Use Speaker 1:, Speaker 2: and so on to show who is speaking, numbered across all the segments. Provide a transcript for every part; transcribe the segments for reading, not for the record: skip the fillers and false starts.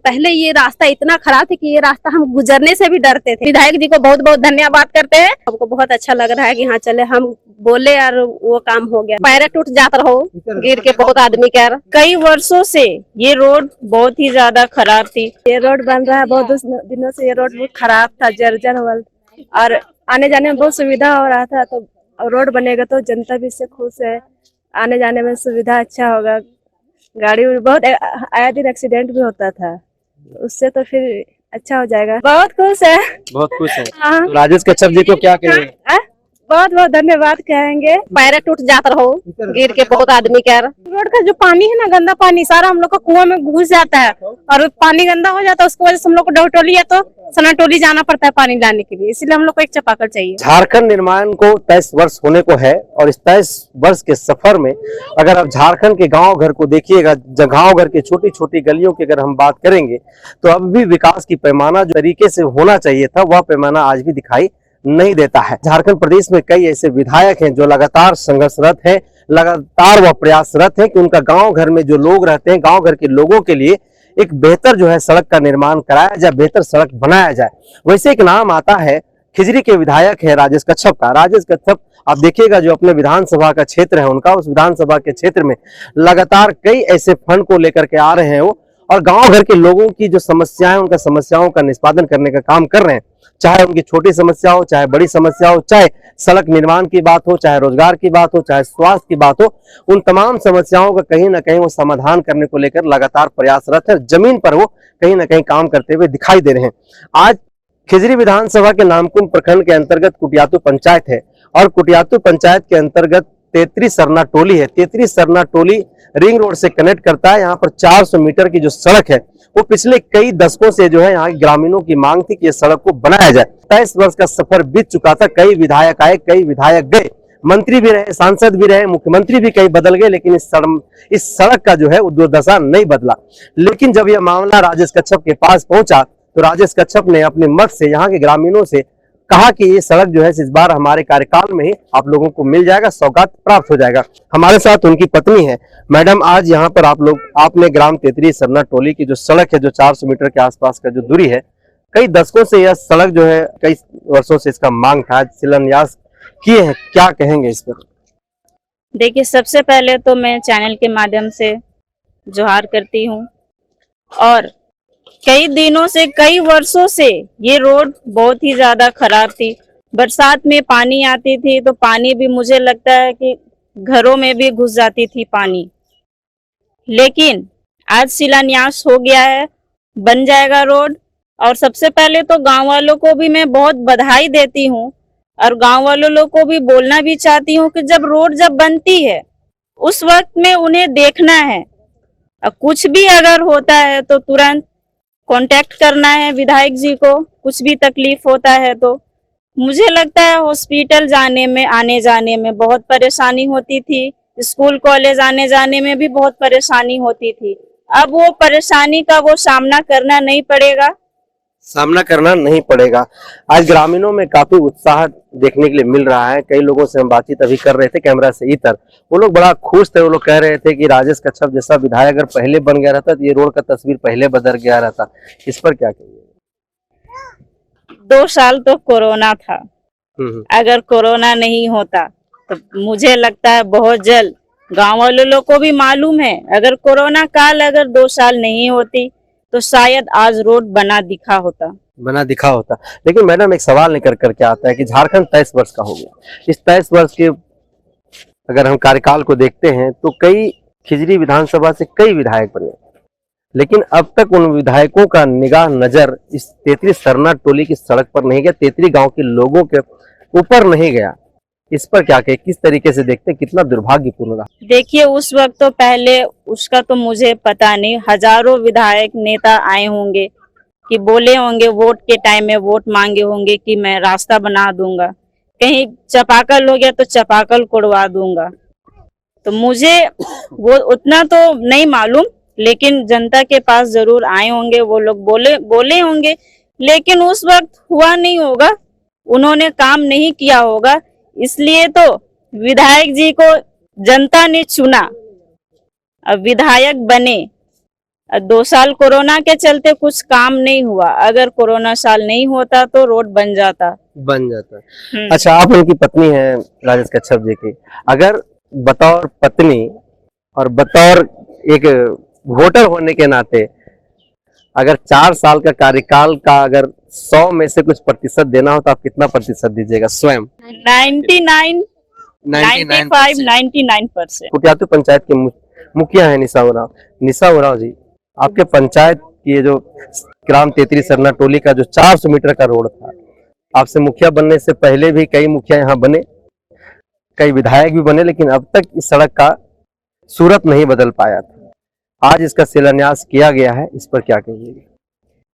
Speaker 1: पहले ये रास्ता इतना खराब था कि ये रास्ता हम गुजरने से भी डरते थे। विधायक जी को बहुत बहुत धन्यवाद करते हैं। हमको बहुत अच्छा लग रहा है कि हाँ चले हम बोले और वो काम हो गया। पैर टूट जाता रहो गिर के बहुत आदमी का। कई वर्षों से ये रोड बहुत ही ज्यादा खराब थी। ये रोड बन रहा है, बहुत दिनों से ये रोड बहुत खराब था, जर्जर और आने जाने में बहुत सुविधा हो रहा था। तो रोड बनेगा तो जनता भी इससे खुश है, आने जाने में सुविधा अच्छा होगा। गाड़ी बहुत आया दिन एक्सीडेंट भी होता था, उससे तो फिर अच्छा हो जाएगा। बहुत खुश है, बहुत खुश है। हाँ।
Speaker 2: तो राजेश कच्छप जी को क्या कहेंगे?
Speaker 1: बहुत बहुत धन्यवाद कहेंगे। पैर टूट जाता रहो गिर के बहुत आदमी का। रोड का जो पानी है ना, गंदा पानी सारा हम लोग का कुआं में घुस जाता है और पानी गंदा हो जाता है। उसकी वजह से हम लोग को डवटोली या तो सनाटोली जाना पड़ता है पानी लाने के लिए, इसलिए हम लोग को एक चापाकल चाहिए।
Speaker 2: झारखंड निर्माण को 23 वर्ष होने को है और इस 23 वर्ष के सफर में अगर आप झारखंड के गांव घर को देखिएगा, गांव घर के छोटी छोटी गलियों की अगर हम बात करेंगे तो अब भी विकास की पैमाना जो तरीके से होना चाहिए था वह पैमाना आज भी दिखाई नहीं देता है। झारखंड प्रदेश में कई ऐसे विधायक हैं जो लगातार संघर्षरत हैं, लगातार वह प्रयासरत हैं कि उनका गांव घर में जो लोग रहते हैं, गांव घर के लोगों के लिए एक बेहतर जो है सड़क का निर्माण कराया जाए, बेहतर सड़क बनाया जाए। वैसे एक नाम आता है, खिजरी के विधायक है राजेश कच्छप का। राजेश कच्छप आप देखिएगा जो अपने विधानसभा का क्षेत्र है उनका, उस विधानसभा के क्षेत्र में लगातार कई ऐसे फंड को लेकर के आ रहे हैं वो, और गांव घर के लोगों की जो समस्याएं, उनका समस्याओं का निष्पादन करने का काम कर रहे हैं। चाहे उनकी छोटी समस्या हो, चाहे बड़ी समस्या हो, चाहे सड़क निर्माण की बात हो, चाहे रोजगार की बात हो, चाहे स्वास्थ्य की बात हो, उन तमाम समस्याओं का कहीं ना कहीं वो समाधान करने को लेकर लगातार प्रयासरत है। जमीन पर वो कहीं ना कहीं काम करते हुए दिखाई दे रहे हैं। आज खिजरी विधानसभा के नामकुम प्रखंड के अंतर्गत कुटियातू पंचायत है और कुटियातू पंचायत के अंतर्गत तेतरी सरना टोली है। तेतरी सरना टोली रिंग रोड से कनेक्ट करता है। यहाँ पर 400 मीटर की जो सड़क है वो पिछले कई दशकों से जो है यहाँ के ग्रामीणों की मांग थी कि इस सड़क को बनाया जाए। 23 वर्ष का सफर बीत चुका था, कई विधायक आए, कई विधायक गए, मंत्री भी रहे, सांसद भी रहे, मुख्यमंत्री भी कई बदल गए, लेकिन इस सड़क का जो है वो दुर्दशा नहीं बदला। लेकिन जब यह मामला राजेश कच्छप के पास पहुंचा तो राजेश कच्छप ने अपने मत से यहाँ के ग्रामीणों से कहा कि ये सड़क जो है इस बार हमारे कार्यकाल में ही आप लोगों को मिल जाएगा, सौगात प्राप्त हो जाएगा। हमारे साथ उनकी पत्नी है। मैडम, आज यहाँ पर आपने ग्राम तेतरी सरना टोली की जो सड़क है, जो 400 मीटर के आसपास का जो दूरी है, कई दशकों से यह सड़क जो है, कई वर्षों से इसका मांग था, शिलान्यास किए हैं, क्या कहेंगे इस पर?
Speaker 3: देखिए, सबसे पहले तो मैं चैनल के माध्यम से जोहार करती हूँ। और कई दिनों से, कई वर्षों से ये रोड बहुत ही ज्यादा खराब थी। बरसात में पानी आती थी तो पानी भी मुझे लगता है कि घरों में भी घुस जाती थी पानी। लेकिन आज शिलान्यास हो गया है, बन जाएगा रोड। और सबसे पहले तो गांव वालों को भी मैं बहुत बधाई देती हूँ और गांव वालों लोग को भी बोलना भी चाहती हूँ कि जब रोड बनती है उस वक्त में उन्हें देखना है, और कुछ भी अगर होता है तो तुरंत कांटेक्ट करना है विधायक जी को। कुछ भी तकलीफ होता है तो मुझे लगता है हॉस्पिटल जाने में, आने जाने में बहुत परेशानी होती थी, स्कूल कॉलेज आने जाने में भी बहुत परेशानी होती थी। अब वो परेशानी का वो सामना करना नहीं पड़ेगा।
Speaker 2: आज ग्रामीणों में काफी उत्साह देखने के लिए मिल रहा है। कई लोगों से हम बातचीत अभी कर रहे थे कैमरा से इधर, वो लोग बड़ा खुश थे। वो लोग कह रहे थे कि राजेश कच्छप जैसा विधायक अगर पहले बन गया रहता तो ये रोड का तस्वीर पहले बदल गया रहता। इस पर क्या कहिए?
Speaker 3: 2 साल तो कोरोना था, अगर कोरोना नहीं होता तो मुझे लगता है बहुत जल्द, गांव वालों लोग को भी मालूम है, अगर कोरोना काल अगर 2 साल नहीं होती तो शायद आज रोड बना दिखा होता।
Speaker 2: लेकिन मैडम, एक सवाल निकल करके आता है कि झारखंड 23 वर्ष का हो गया। इस 23 वर्ष के अगर हम कार्यकाल को देखते हैं तो कई खिजरी विधानसभा से कई विधायक बने, लेकिन अब तक उन विधायकों का निगाह नजर इस तेतरी सरना टोली की सड़क पर नहीं गया, तेतरी गांव के लोगों के ऊपर नहीं गया। इस पर क्या कहे, किस तरीके से देखते हैं, कितना दुर्भाग्यपूर्ण रहा?
Speaker 3: देखिए, उस वक्त तो पहले उसका तो मुझे पता नहीं, हजारों विधायक नेता आए होंगे कि बोले होंगे, वोट के टाइम में वोट मांगे होंगे कि मैं रास्ता बना दूंगा, कहीं चापाकल हो गया तो चापाकल कोड़वा दूंगा। तो मुझे वो उतना तो नहीं मालूम, लेकिन जनता के पास जरूर आए होंगे, वो लोग बोले होंगे, लेकिन उस वक्त हुआ नहीं होगा, उन्होंने काम नहीं किया होगा। इसलिए तो विधायक जी को जनता ने चुना, अब विधायक बने, 2 साल कोरोना के चलते कुछ काम नहीं हुआ, अगर कोरोना साल नहीं होता तो रोड बन जाता।
Speaker 2: अच्छा, आप उनकी पत्नी हैं राजेश कच्छप जी की, अगर बतौर पत्नी और बतौर एक वोटर होने के नाते अगर 4 साल का कार्यकाल का अगर 100 में से कुछ प्रतिशत देना हो तो आप कितना प्रतिशत दीजिएगा स्वयं?
Speaker 3: 99, 95, 99%।
Speaker 2: कुटियातू पंचायत के मुखिया है निशा उरांव। निशा उरांव जी, आपके पंचायत की ये जो ग्राम तेतरी सरना टोली का जो 400 मीटर का रोड था, आपसे मुखिया बनने से पहले भी कई मुखिया यहाँ बने, कई विधायक भी बने, लेकिन अब तक इस सड़क का सूरत नहीं बदल पाया था। आज इसका शिलान्यास किया गया है, इस पर क्या कहिएगा?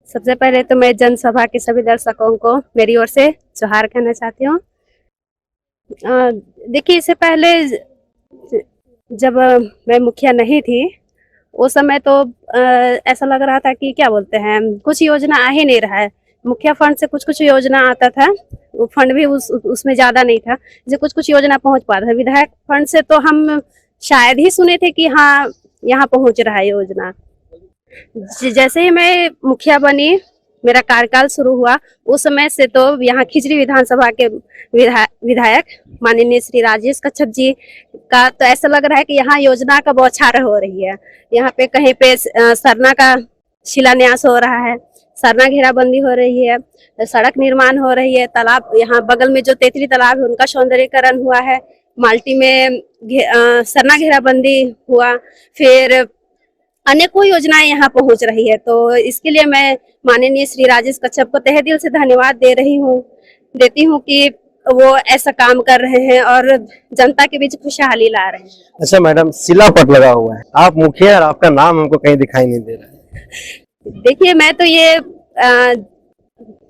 Speaker 1: सबसे पहले तो मैं जनसभा के सभी दर्शकों को मेरी ओर से जोहार कहना चाहती हूँ। देखिए, इससे पहले जब मैं मुखिया नहीं थी उस समय तो ऐसा लग रहा था कि क्या बोलते हैं, कुछ योजना आ ही नहीं रहा है। मुखिया फंड से कुछ कुछ योजना आता था, वो फंड भी उसमें ज्यादा नहीं था जो कुछ कुछ योजना पहुंच पाता था। विधायक फंड से तो हम शायद ही सुने थे कि हाँ यहाँ पहुंच रहा है योजना। जैसे ही मैं मुखिया बनी, मेरा कार्यकाल शुरू हुआ, उस समय से तो यहाँ खिचड़ी विधानसभा के विधायक माननीय श्री राजेश कच्छप जी का तो ऐसा लग रहा है कि यहाँ योजना का बौछार हो रही है। यहाँ पे कहीं पे सरना का शिलान्यास हो रहा है, सरना घेराबंदी हो रही है, सड़क निर्माण हो रही है, तालाब यहाँ बगल में जो तेतरी तालाब है उनका सौंदर्यीकरण हुआ है, माल्टी में सरना घेराबंदी हुआ, फिर अनेकों योजनाएं यहाँ पहुंच रही है। तो इसके लिए मैं माननीय श्री राजेश कच्छप को तहे दिल से धन्यवाद देती हूँ कि वो ऐसा काम कर रहे हैं और जनता के बीच खुशहाली ला रहे हैं।
Speaker 2: अच्छा मैडम, शिलापट लगा हुआ है, आप मुखिया और आपका नाम हमको कहीं दिखाई नहीं दे रहा है।
Speaker 1: देखिए, मैं तो ये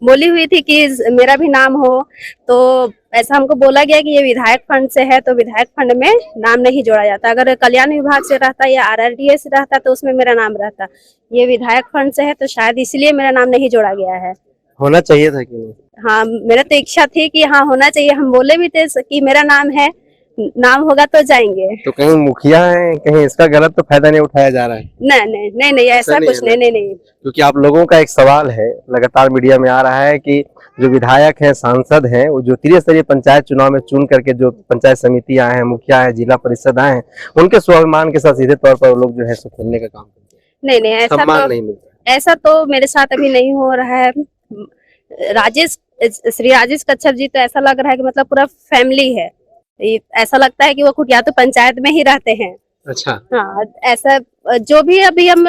Speaker 1: बोली हुई थी कि मेरा भी नाम हो, तो ऐसा हमको बोला गया कि ये विधायक फंड से है तो विधायक फंड में नाम नहीं जोड़ा जाता। अगर कल्याण विभाग से रहता या RRDA से रहता तो उसमें मेरा नाम रहता। ये विधायक फंड से है तो शायद इसलिए मेरा नाम नहीं जोड़ा गया है।
Speaker 2: होना चाहिए था कि नहीं?
Speaker 1: हाँ, मेरा तो इच्छा थी कि हाँ होना चाहिए। हम बोले भी थे कि मेरा नाम है, नाम होगा तो जाएंगे।
Speaker 2: तो कहीं मुखिया है, कहीं इसका गलत तो फायदा नहीं उठाया जा रहा है?
Speaker 1: नहीं, ऐसा कुछ नहीं।
Speaker 2: क्योंकि आप लोगों का एक सवाल है, लगातार मीडिया में आ रहा है कि जो विधायक हैं, सांसद हैं, वो जो त्रिस्तरीय पंचायत चुनाव में चुन करके जो पंचायत समिति आए हैं, मुखिया है, जिला परिषद आए हैं, उनके स्वाभिमान के साथ सीधे तौर पर लोग जो है सो खेलने का काम करते हैं।
Speaker 1: नहीं,
Speaker 2: नहीं मिलता।
Speaker 1: ऐसा तो मेरे साथ अभी नहीं हो रहा है। श्री राजेश कच्छप जी तो ऐसा लग रहा है कि मतलब पूरा फैमिली है, ऐसा लगता है कि वो कुटियातू पंचायत में ही रहते हैं।
Speaker 2: अच्छा।
Speaker 1: हाँ, ऐसा जो भी अभी हम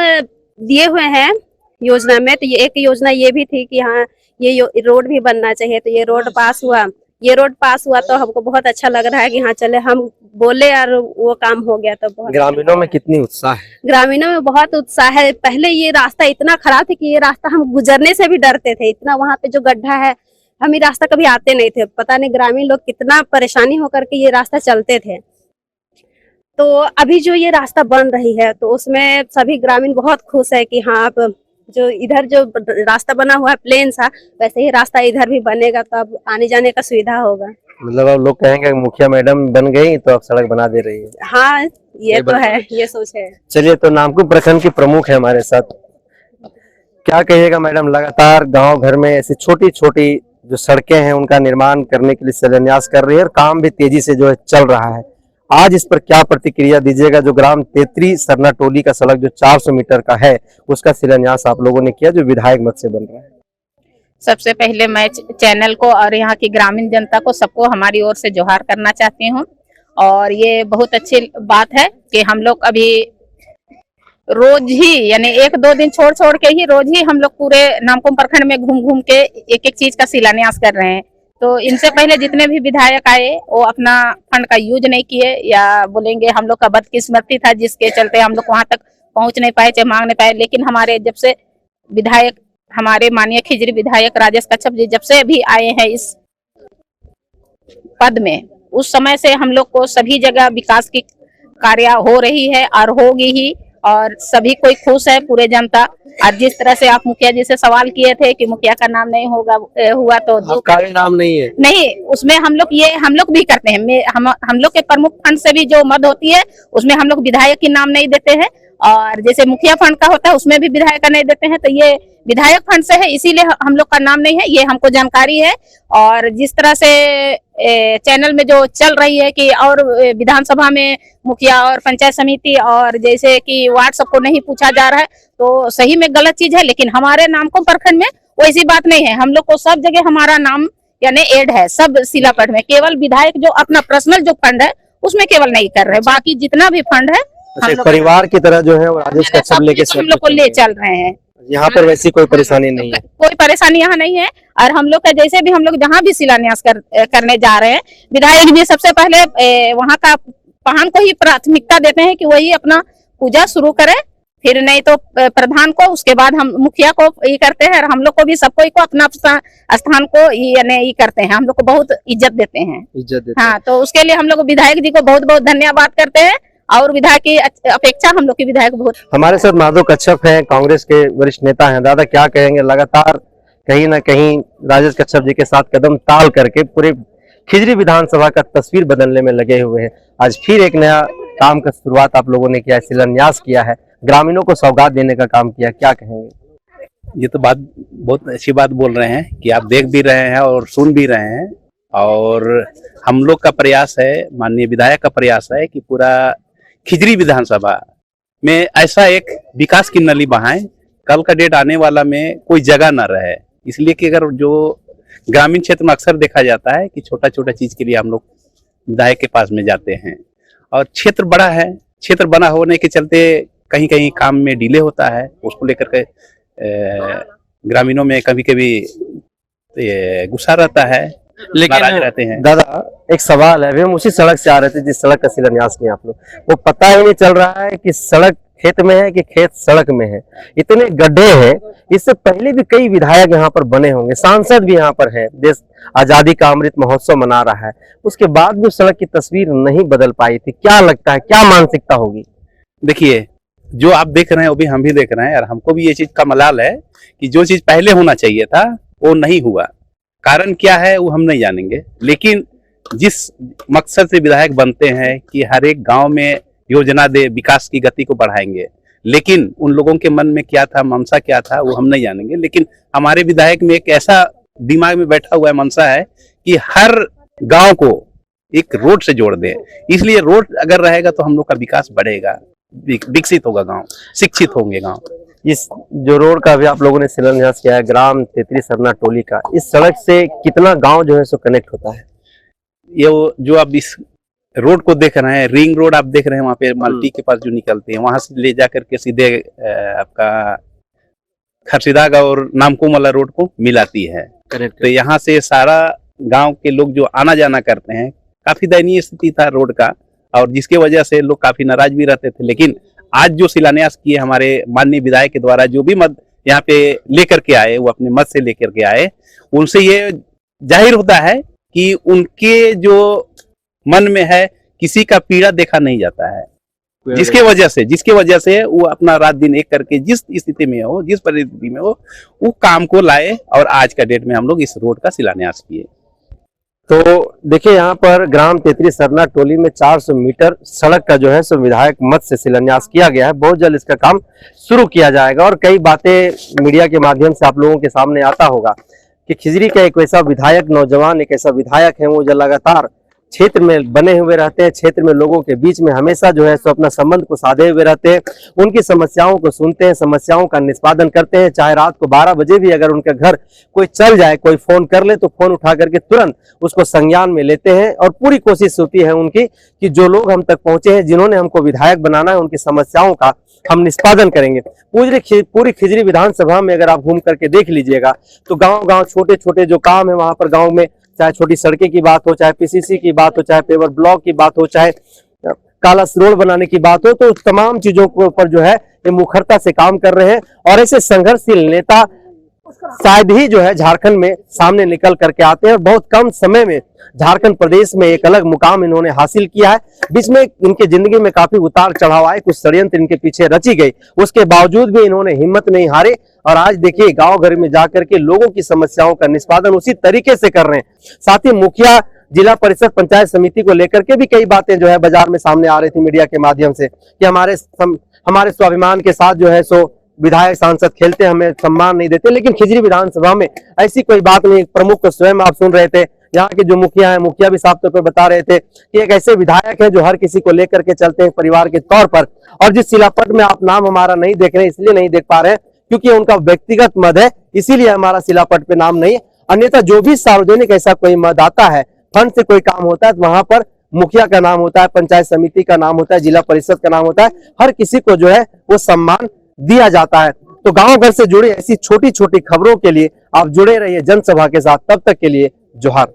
Speaker 1: दिए हुए हैं योजना में, तो ये एक योजना ये भी थी कि हाँ ये रोड भी बनना चाहिए, तो ये रोड पास हुआ तो हमको बहुत अच्छा लग रहा है कि हाँ चले हम बोले और वो काम हो गया। तो बहुत
Speaker 2: ग्रामीणों में कितनी उत्साह है?
Speaker 1: ग्रामीणों में बहुत उत्साह है। पहले ये रास्ता इतना खराब था कि ये रास्ता हम गुजरने से भी डरते थे, इतना वहाँ पे जो गड्ढा है, हम ये रास्ता कभी आते नहीं थे। पता नहीं ग्रामीण लोग कितना परेशानी होकर के ये रास्ता चलते थे। तो अभी जो ये रास्ता बन रही है तो उसमें सभी ग्रामीण बहुत खुश है कि हाँ अब जो इधर जो रास्ता बना हुआ है प्लेन सा, वैसे ही रास्ता इधर भी बनेगा तो अब आने जाने का सुविधा होगा।
Speaker 2: मतलब अब लोग कहेंगे मुखिया मैडम बन गई तो अब सड़क बना दे रही है।
Speaker 1: हाँ, ये तो है, ये सोच है।
Speaker 2: चलिए, तो नामकुम प्रखंड की प्रमुख है हमारे साथ, क्या कहिएगा मैडम? लगातार गांव घर में ऐसी छोटी छोटी जो सड़कें हैं उनका निर्माण करने के लिए शिलान्यास कर रही है और काम भी तेजी से जो है चल रहा है। आज इस पर क्या प्रतिक्रिया दीजिएगा? जो ग्राम तेतरी सरना टोली का सड़क जो 400 मीटर का है उसका शिलान्यास आप लोगों ने किया, जो विधायक मत से बन रहा है।
Speaker 3: सबसे पहले मैं चैनल को और यहाँ की ग्रामीण जनता को सबको हमारी ओर से जोहार करना चाहती हूँ। और ये बहुत अच्छी बात है कि हम लोग अभी रोज ही, यानी 1-2 दिन छोड़ के ही रोज ही हम लोग पूरे नामकुम प्रखंड में घूम के एक चीज का शिलान्यास कर रहे हैं। तो इनसे पहले जितने भी विधायक आए वो अपना फंड का यूज नहीं किए, या बोलेंगे हम लोग का बदकिस्मती था जिसके चलते हम लोग वहां तक पहुंच नहीं पाए, चाहे मांग नहीं पाए। लेकिन हमारे जब से विधायक, हमारे माननीय खिजरी विधायक राजेश कच्छप जी जब से भी आए हैं इस पद में, उस समय से हम लोग को सभी जगह विकास की कार्य हो रही है और होगी ही, और सभी कोई खुश है, पूरे जनता। और जिस तरह से आप मुखिया जी से सवाल किए थे कि मुखिया का नाम नहीं हुआ तो
Speaker 2: आपका भी नाम नहीं है?
Speaker 3: नहीं, उसमें हम लोग भी करते हैं। हम लोग के प्रमुख फंड से भी जो मद होती है उसमें हम लोग विधायक के नाम नहीं देते हैं
Speaker 1: और जैसे मुखिया फंड का होता है उसमें भी विधायक का नहीं देते हैं, तो ये विधायक फंड से है, इसीलिए हम लोग का नाम नहीं है, ये हमको जानकारी है। और जिस तरह से चैनल में जो चल रही है कि और विधानसभा में मुखिया और पंचायत समिति और जैसे कि वार्ड सबको नहीं पूछा जा रहा है, तो सही में गलत चीज है। लेकिन हमारे नाम को प्रखंड में वैसी बात नहीं है, हम लोग को सब जगह हमारा नाम यानी एड है सब शिलापट में। केवल विधायक जो अपना पर्सनल जो फंड है उसमें केवल नहीं कर रहे, बाकी जितना भी फंड है हम लोग
Speaker 2: परिवार की तरह जो है वो राजेश कच्छप लेके
Speaker 1: हम लोग को ले चल रहे हैं।
Speaker 2: यहाँ पर वैसी कोई परेशानी नहीं है,
Speaker 1: कोई परेशानी यहाँ नहीं है। और हम लोग का जैसे भी हम लोग जहाँ भी शिलान्यास करने जा रहे हैं, विधायक भी सबसे पहले वहाँ का पहान को ही प्राथमिकता देते हैं कि वही अपना पूजा शुरू करे, फिर नहीं तो प्रधान को, उसके बाद हम मुखिया को ये करते हैं। और हम लोग को भी सबको को अपना स्थान को ये करते हैं, हम लोग को बहुत इज्जत देते हैं,
Speaker 2: इज्जत देते
Speaker 1: हाँ। तो उसके लिए हम लोग विधायक जी को बहुत बहुत धन्यवाद करते हैं, और विधायक की अपेक्षा हम लोग की विधायक बहुत।
Speaker 2: हमारे साथ माधव कच्छप हैं, कांग्रेस के वरिष्ठ नेता हैं। दादा क्या कहेंगे, लगातार कहीं ना कहीं राजेश कच्छप जी के साथ कदम ताल करके पूरे खिजरी विधानसभा का तस्वीर बदलने में लगे हुए हैं। आज फिर एक नया काम का शुरुआत आप लोगों ने किया है, शिलान्यास किया है, ग्रामीणों को सौगात देने का काम किया, क्या कहेंगे?
Speaker 4: ये तो बात बहुत अच्छी बात बोल रहे हैं कि आप देख भी रहे हैं और सुन भी रहे हैं। और हम लोग का प्रयास है, माननीय विधायक का प्रयास है कि पूरा खिजरी विधानसभा में ऐसा एक विकास की नली बहाएं, कल का डेट आने वाला में कोई जगह न रहे। इसलिए कि अगर जो ग्रामीण क्षेत्र में अक्सर देखा जाता है कि छोटा छोटा चीज के लिए हम लोग विधायक के पास में जाते हैं, और क्षेत्र बड़ा है, क्षेत्र बना होने के चलते कहीं कहीं काम में डिले होता है, उसको लेकर के ग्रामीणों में कभी कभी गुस्सा रहता है, लेकिन रहते हैं।
Speaker 2: दादा एक सवाल है, हम उसी सड़क से आ रहे थे जिस सड़क का शिलान्यास किया आप लोग, वो पता ही नहीं चल रहा है कि सड़क खेत में है कि खेत सड़क में है, इतने गड्ढे हैं। इससे पहले भी कई विधायक यहाँ पर बने होंगे, सांसद भी यहाँ पर है, देश आजादी का अमृत महोत्सव मना रहा है, उसके बाद भी सड़क की तस्वीर नहीं बदल पाई थी। क्या लगता है, क्या मानसिकता होगी?
Speaker 4: देखिए, जो आप देख रहे हैं वो भी हम भी देख रहे हैं, और हमको भी ये चीज का मलाल है कि जो चीज पहले होना चाहिए था वो नहीं हुआ। कारण क्या है वो हम नहीं जानेंगे, लेकिन जिस मकसद से विधायक बनते हैं कि हर एक गांव में योजना दे, विकास की गति को बढ़ाएंगे, लेकिन उन लोगों के मन में क्या था, मनसा क्या था, वो हम नहीं जानेंगे। लेकिन हमारे विधायक में एक ऐसा दिमाग में बैठा हुआ है मनसा है कि हर गांव को एक रोड से जोड़ दे। इसलिए रोड अगर रहेगा तो हम लोग का विकास बढ़ेगा, विकसित होगा गांव, शिक्षित होंगे गांव।
Speaker 2: इस जो रोड का भी आप लोगों ने शिलान्यास किया है, ग्राम तेतरी सरना टोली का, इस सड़क से कितना गांव जो है सो कनेक्ट होता है?
Speaker 4: ये जो आप इस रोड को देख रहे हैं, रिंग रोड आप देख रहे हैं, वहाँ पे मल्टी के पास जो निकलते हैं, वहां से ले जाकर के सीधे आपका खरसीदाग और नामकुम वाला रोड को मिलाती है। तो यहाँ से सारा गांव के लोग जो आना जाना करते हैं, काफी दयनीय स्थिति था रोड का, और जिसके वजह से लोग काफी नाराज भी रहते थे। लेकिन आज जो शिलान्यास किए हमारे माननीय विधायक के द्वारा, जो भी मत यहाँ पे लेकर के आए, वो अपने मत से लेकर के आए, उनसे ये जाहिर होता है कि उनके जो मन में है किसी का पीड़ा देखा नहीं जाता है, जिसके वजह से वो अपना रात दिन एक करके जिस स्थिति में हो, जिस परिस्थिति में हो, वो काम को लाए, और आज का डेट में हम लोग इस रोड का शिलान्यास किए।
Speaker 2: तो देखिए, यहाँ पर ग्राम तेतरी सरना टोली में 400 मीटर सड़क का जो है सो विधायक मत से शिलान्यास किया गया है। बहुत जल्द इसका काम शुरू किया जाएगा, और कई बातें मीडिया के माध्यम से आप लोगों के सामने आता होगा कि खिजरी का एक ऐसा विधायक, नौजवान एक ऐसा विधायक है वो जो लगातार क्षेत्र में बने हुए रहते हैं, क्षेत्र में लोगों के बीच में हमेशा जो है सो अपना संबंध को साधे हुए रहते हैं, उनकी समस्याओं को सुनते हैं, समस्याओं का निष्पादन करते हैं। चाहे रात को 12 बजे भी अगर उनके घर कोई चल जाए, कोई फोन कर ले, तो फोन उठा करके तुरंत उसको संज्ञान में लेते हैं, और पूरी कोशिश होती है उनकी कि जो लोग हम तक पहुंचे हैं, जिन्होंने हमको विधायक बनाना है, उनकी समस्याओं का हम निष्पादन करेंगे। पूरी खिजरी विधानसभा में अगर आप घूम करके देख लीजिएगा तो गांव-गांव छोटे छोटे जो काम है वहां पर गांव में, चाहे छोटी सड़कें की बात हो, चाहे पीसीसी की बात हो, चाहे पेवर ब्लॉक की बात हो, चाहे काला रोड बनाने की बात हो, तो तमाम चीजों के ऊपर जो है ये मुखरता से काम कर रहे हैं। और ऐसे संघर्षशील नेता शायद ही जो है झारखंड में सामने निकल करके आते हैं, और बहुत कम समय में झारखंड प्रदेश में एक अलग मुकाम इन्होंने हासिल किया है। बीच में इनके जिंदगी में काफी उतार चढ़ाव आए, कुछ षड्यंत्र इनके पीछे रची गई, उसके बावजूद भी इन्होंने हिम्मत नहीं हारी, और आज देखिए गांव घर में जाकर के लोगों की समस्याओं का निष्पादन उसी तरीके से कर रहे हैं। साथ ही मुखिया, जिला परिषद, पंचायत समिति को लेकर के भी कई बातें जो है बाजार में सामने आ रही थी मीडिया के माध्यम से कि हमारे हमारे स्वाभिमान के साथ जो है सो विधायक सांसद खेलते, हमें सम्मान नहीं देते। लेकिन खिजरी विधानसभा में ऐसी कोई बात नहीं। प्रमुख को स्वयं आप सुन रहे थे, यहाँ के जो मुखिया हैं, मुखिया भी साफ तौर पर बता रहे थे कि एक ऐसे विधायक हैं जो हर किसी को लेकर के चलते हैं परिवार के तौर पर। और जिस शिलापट में आप नाम हमारा नहीं देख रहे हैं, इसलिए नहीं देख पा रहे हैं क्योंकि उनका व्यक्तिगत मद है, इसीलिए हमारा शिलापट पे नाम नहीं है। अन्यथा जो भी सार्वजनिक ऐसा कोई मद आता है, फंड से कोई काम होता है, तो वहां पर मुखिया का नाम होता है, पंचायत समिति का नाम होता है, जिला परिषद का नाम होता है, हर किसी को जो है वो सम्मान दिया जाता है। तो गांव घर से जुड़ी ऐसी छोटी छोटी खबरों के लिए आप जुड़े रहिए जनसभा के साथ। तब तक के लिए जोहार।